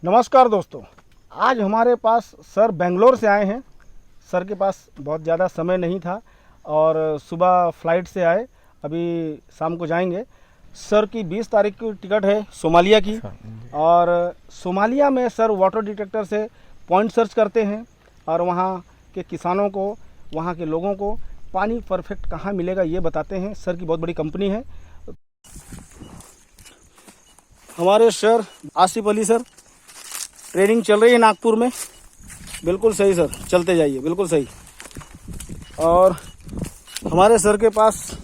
नमस्कार दोस्तों, आज हमारे पास सर बेंगलोर से आए हैं। सर के पास बहुत ज़्यादा समय नहीं था और सुबह फ़्लाइट से आए, अभी शाम को जाएंगे। सर की 20 तारीख की टिकट है सोमालिया की, और सोमालिया में सर वाटर डिटेक्टर से पॉइंट सर्च करते हैं और वहाँ के किसानों को, वहाँ के लोगों को पानी परफेक्ट कहाँ मिलेगा ये बताते हैं। सर की बहुत बड़ी कंपनी है। हमारे sir Asif Ali sir, training चल रही है नागपुर में। बिल्कुल सही सर, चलते जाइए, बिल्कुल सही। और हमारे सर के पास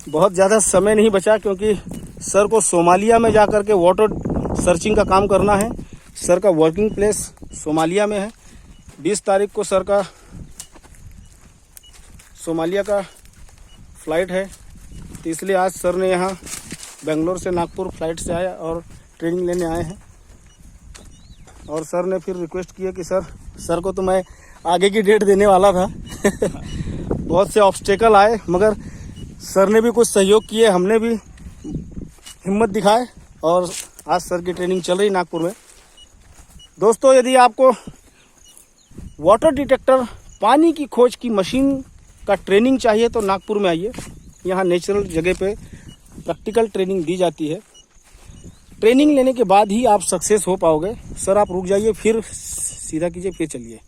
बहुत ज़्यादा समय नहीं बचा, क्योंकि सर को सोमालिया में जा कर के वाटर सर्चिंग का काम करना है। सर का वर्किंग प्लेस सोमालिया में है। 20 तारीख को सर का सोमालिया का फ़्लाइट है, तो इसलिए आज सर ने यहाँ बेंगलोर से नागपुर फ़्लाइट से आया और ट्रेनिंग लेने आए हैं। और सर ने फिर रिक्वेस्ट किया कि सर को तो मैं आगे की डेट देने वाला था बहुत से ऑब्स्टेकल आए, मगर सर ने भी कुछ सहयोग किए, हमने भी हिम्मत दिखाए और आज सर की ट्रेनिंग चल रही नागपुर में। दोस्तों, यदि आपको वाटर डिटेक्टर पानी की खोज की मशीन का ट्रेनिंग चाहिए तो नागपुर में आइए। यहाँ नेचुरल जगह पे प्रैक्टिकल ट्रेनिंग दी जाती है। ट्रेनिंग लेने के बाद ही आप सक्सेस हो पाओगे। सर आप रुक जाइए, फिर सीधा कीजिए, फिर चलिए।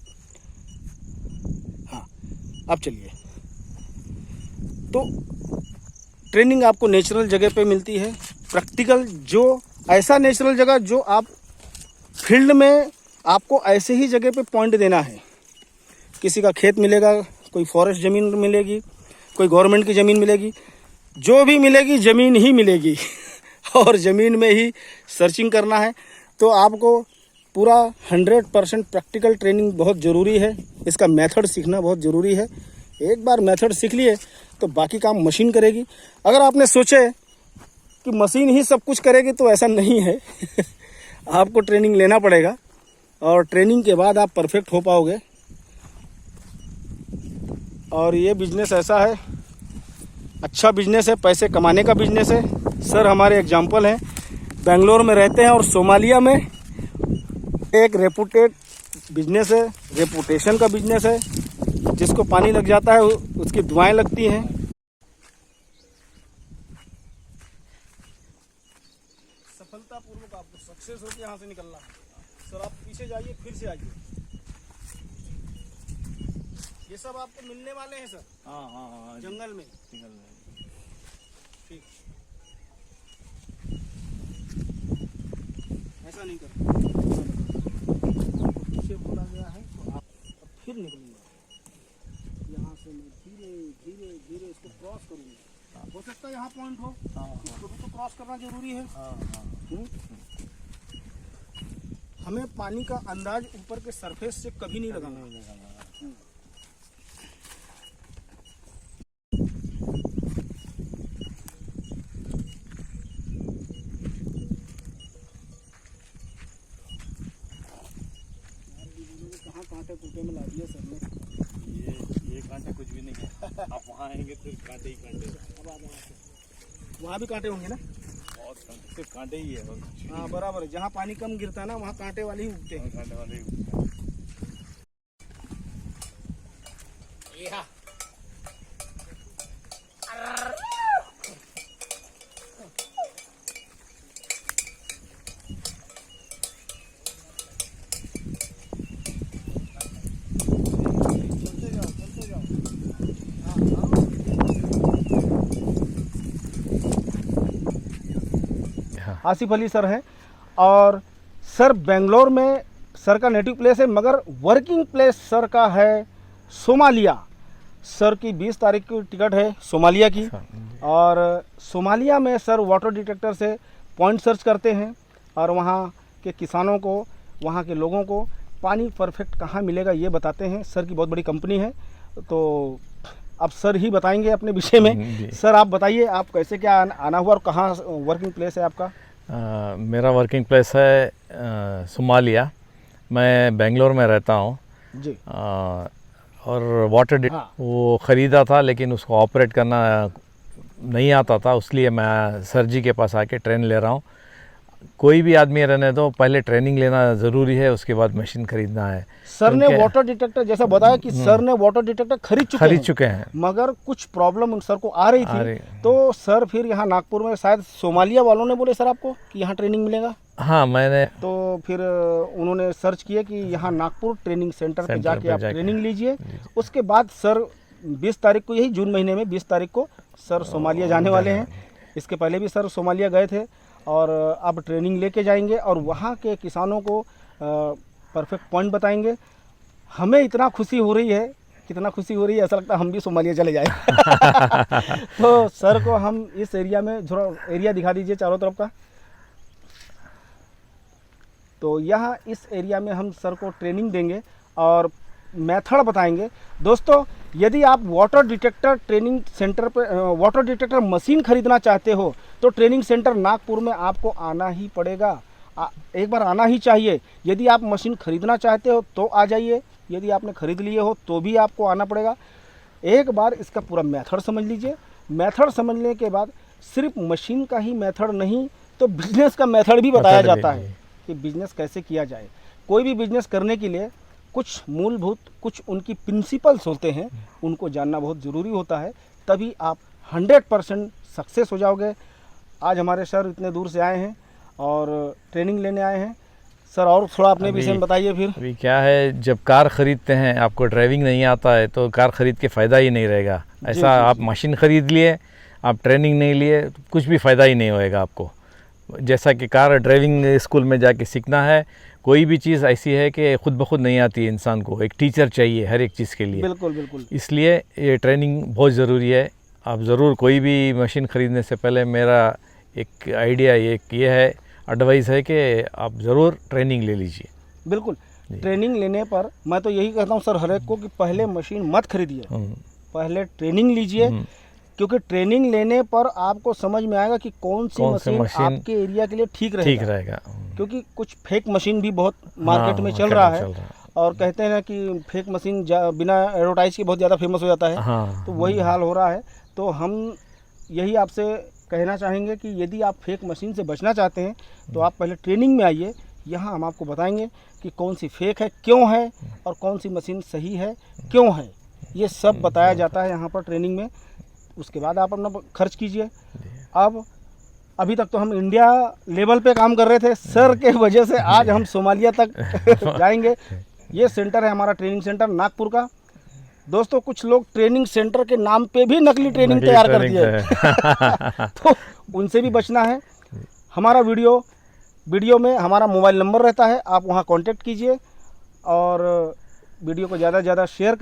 हाँ, अब चलिए। तो ट्रेनिंग आपको नेचुरल जगह पे मिलती है, प्रैक्टिकल, जो ऐसा नेचुरल जगह जो आप फील्ड में आपको ऐसे ही जगह पे पॉइंट देना है। किसी का खेत मिलेगा, कोई फॉरेस्ट ज़मीन मिलेगी, कोई गवर्नमेंट की ज़मीन मिलेगी, जो भी मिलेगी ज़मीन ही मिलेगी और ज़मीन में ही सर्चिंग करना है। तो आपको पूरा 100% प्रैक्टिकल ट्रेनिंग बहुत ज़रूरी है। इसका मेथड सीखना बहुत ज़रूरी है। एक बार मेथड सीख लिए तो बाकी काम मशीन करेगी। अगर आपने सोचे कि मशीन ही सब कुछ करेगी तो ऐसा नहीं है आपको ट्रेनिंग लेना पड़ेगा और ट्रेनिंग के बाद आप परफेक्ट हो पाओगे। और ये बिजनेस ऐसा है, अच्छा बिजनेस है, पैसे कमाने का बिजनेस है। सर हमारे एग्जाम्पल हैं, बेंगलोर में रहते हैं और सोमालिया में एक रेपुटेड बिजनेस है, रेपुटेशन का बिजनेस है। जिसको पानी लग जाता है उसकी दुआएं लगती हैं। सफलतापूर्वक आपको सक्सेस होकर यहाँ से निकलना है। सर आप पीछे जाइए, फिर से आइए। ये सब आपको मिलने वाले हैं सर। हाँ, जंगल में। ठीक, ऐसा नहीं करना। पीछे बोला गया है तो आप फिर निकलूंगा। यहाँ से मैं धीरे धीरे धीरे इसको क्रॉस करूंगा। हो सकता है यहाँ पॉइंट हो, इसको भी तो क्रॉस करना जरूरी है। हमें पानी का अंदाज ऊपर के सरफेस से कभी नहीं लगाना। कांटे कूटे में ला दिया सर ने। ये कांटे कुछ भी नहीं है। आप वहाँ आएंगे तो कांटे ही कांटे। अब आ जाओ, वहाँ भी कांटे होंगे ना? बहुत कांटे, सिर्फ कांटे ही है। हाँ बराबर है, जहाँ पानी कम गिरता है ना वहाँ कांटे वाले ही उगते हैं। कांटे वाले ही उगते हैं। आसिफ अली सर हैं और सर बेंगलोर में सर का नेटिव प्लेस है, मगर वर्किंग प्लेस सर का है सोमालिया। सर की 20 तारीख की टिकट है सोमालिया की, और सोमालिया में सर वाटर डिटेक्टर से पॉइंट सर्च करते हैं और वहाँ के किसानों को, वहाँ के लोगों को पानी परफेक्ट कहाँ मिलेगा ये बताते हैं। सर की बहुत बड़ी कंपनी है, तो अब सर ही बताएंगे अपने विषय में। सर आप बताइए, आप कैसे क्या आना हुआ और कहाँ वर्किंग प्लेस है आपका? मेरा वर्किंग प्लेस है सोमालिया। मैं बेंगलोर में रहता हूँ जी। और वाटर वो ख़रीदा था, लेकिन उसको ऑपरेट करना नहीं आता था, इसलिए मैं सर जी के पास आके ट्रेन ले रहा हूँ। कोई भी आदमी रहने दो, पहले ट्रेनिंग लेना ज़रूरी है, उसके बाद मशीन खरीदना है। सर ने क्योंकि- वाटर डिटेक्टर जैसा बताया कि सर ने वाटर डिटेक्टर खरीद चुके हैं, मगर कुछ प्रॉब्लम उन सर को आ रही आ थी। रही- तो सर फिर यहाँ नागपुर में शायद सोमालिया वालों ने बोले सर आपको कि यहाँ ट्रेनिंग मिलेगा, हाँ, मैंने तो फिर उन्होंने सर्च किया कि यहाँ नागपुर ट्रेनिंग सेंटर पे जाके आप ट्रेनिंग लीजिए। उसके बाद सर 20 तारीख को, यही जून महीने में 20 तारीख को सर सोमालिया जाने वाले हैं। इसके पहले भी सर सोमालिया गए थे और अब ट्रेनिंग लेके जाएंगे और वहाँ के किसानों को परफेक्ट पॉइंट बताएंगे। हमें इतना खुशी हो रही है, कितना खुशी हो रही है, ऐसा लगता है हम भी सोमालिया चले जाए। तो सर को हम इस एरिया में थोड़ा एरिया दिखा दीजिए चारों तरफ का। तो यहाँ इस एरिया में हम सर को ट्रेनिंग देंगे और मेथड बताएंगे। दोस्तों, यदि आप वाटर डिटेक्टर ट्रेनिंग सेंटर पे वाटर डिटेक्टर मशीन खरीदना चाहते हो तो ट्रेनिंग सेंटर नागपुर में आपको आना ही पड़ेगा, एक बार आना ही चाहिए। यदि आप मशीन खरीदना चाहते हो तो आ जाइए, यदि आपने खरीद लिए हो तो भी आपको आना पड़ेगा। एक बार इसका पूरा मेथड समझ लीजिए। मेथड समझने के बाद सिर्फ मशीन का ही मेथड नहीं तो बिजनेस का मेथड भी बताया जाता है कि बिजनेस कैसे किया जाए। कोई भी बिजनेस करने के लिए कुछ मूलभूत, कुछ उनकी प्रिंसिपल्स होते हैं, उनको जानना बहुत ज़रूरी होता है, तभी आप 100% सक्सेस हो जाओगे। आज हमारे सर इतने दूर से आए हैं और ट्रेनिंग लेने आए हैं। सर और थोड़ा अपने विषय में बताइए फिर। अभी क्या है, जब कार खरीदते हैं आपको ड्राइविंग नहीं आता है तो कार खरीद के फ़ायदा ही नहीं रहेगा। ऐसा आप मशीन खरीद लिए, आप ट्रेनिंग नहीं लिए, तो कुछ भी फ़ायदा ही नहीं होएगा आपको। जैसा कि कार ड्राइविंग स्कूल में जाके सीखना है, कोई भी चीज़ ऐसी है कि खुद ब खुद नहीं आती है इंसान को, एक टीचर चाहिए हर एक चीज़ के लिए। बिल्कुल बिल्कुल। इसलिए ये ट्रेनिंग बहुत ज़रूरी है। आप ज़रूर कोई भी मशीन ख़रीदने से पहले मेरा एक आइडिया ये है, एडवाइस है कि आप ज़रूर ट्रेनिंग ले लीजिए। बिल्कुल, ट्रेनिंग लेने पर मैं तो यही कहता हूँ सर हर एक को कि पहले मशीन मत खरीदिए, पहले ट्रेनिंग लीजिए, क्योंकि ट्रेनिंग लेने पर आपको समझ में आएगा कि कौन सी मशीन आपके एरिया के लिए ठीक रहेगा। क्योंकि कुछ फेक मशीन भी बहुत मार्केट में चल रहा है और कहते हैं कि फेक मशीन बिना एडवर्टाइज के बहुत ज़्यादा फेमस हो जाता है। तो वही हाल हो रहा है। तो हम यही आपसे कहना चाहेंगे कि यदि आप फेक मशीन से बचना चाहते हैं तो आप पहले ट्रेनिंग में आइए। यहाँ हम आपको बताएंगे कि कौन सी फेक है, क्यों है, और कौन सी मशीन सही है, क्यों है, ये सब बताया जाता है यहाँ पर ट्रेनिंग में। उसके बाद आप अपना खर्च कीजिए। अब अभी तक तो हम इंडिया लेवल पे काम कर रहे थे, सर के वजह से आज हम सोमालिया तक जाएंगे। ये सेंटर है हमारा ट्रेनिंग सेंटर नागपुर का। दोस्तों, कुछ लोग ट्रेनिंग सेंटर के नाम पे भी नकली ट्रेनिंग तैयार कर दिए तो उनसे भी बचना है। हमारा वीडियो में हमारा मोबाइल नंबर रहता है, आप वहाँ कांटेक्ट कीजिए और वीडियो को ज़्यादा से ज़्यादा शेयर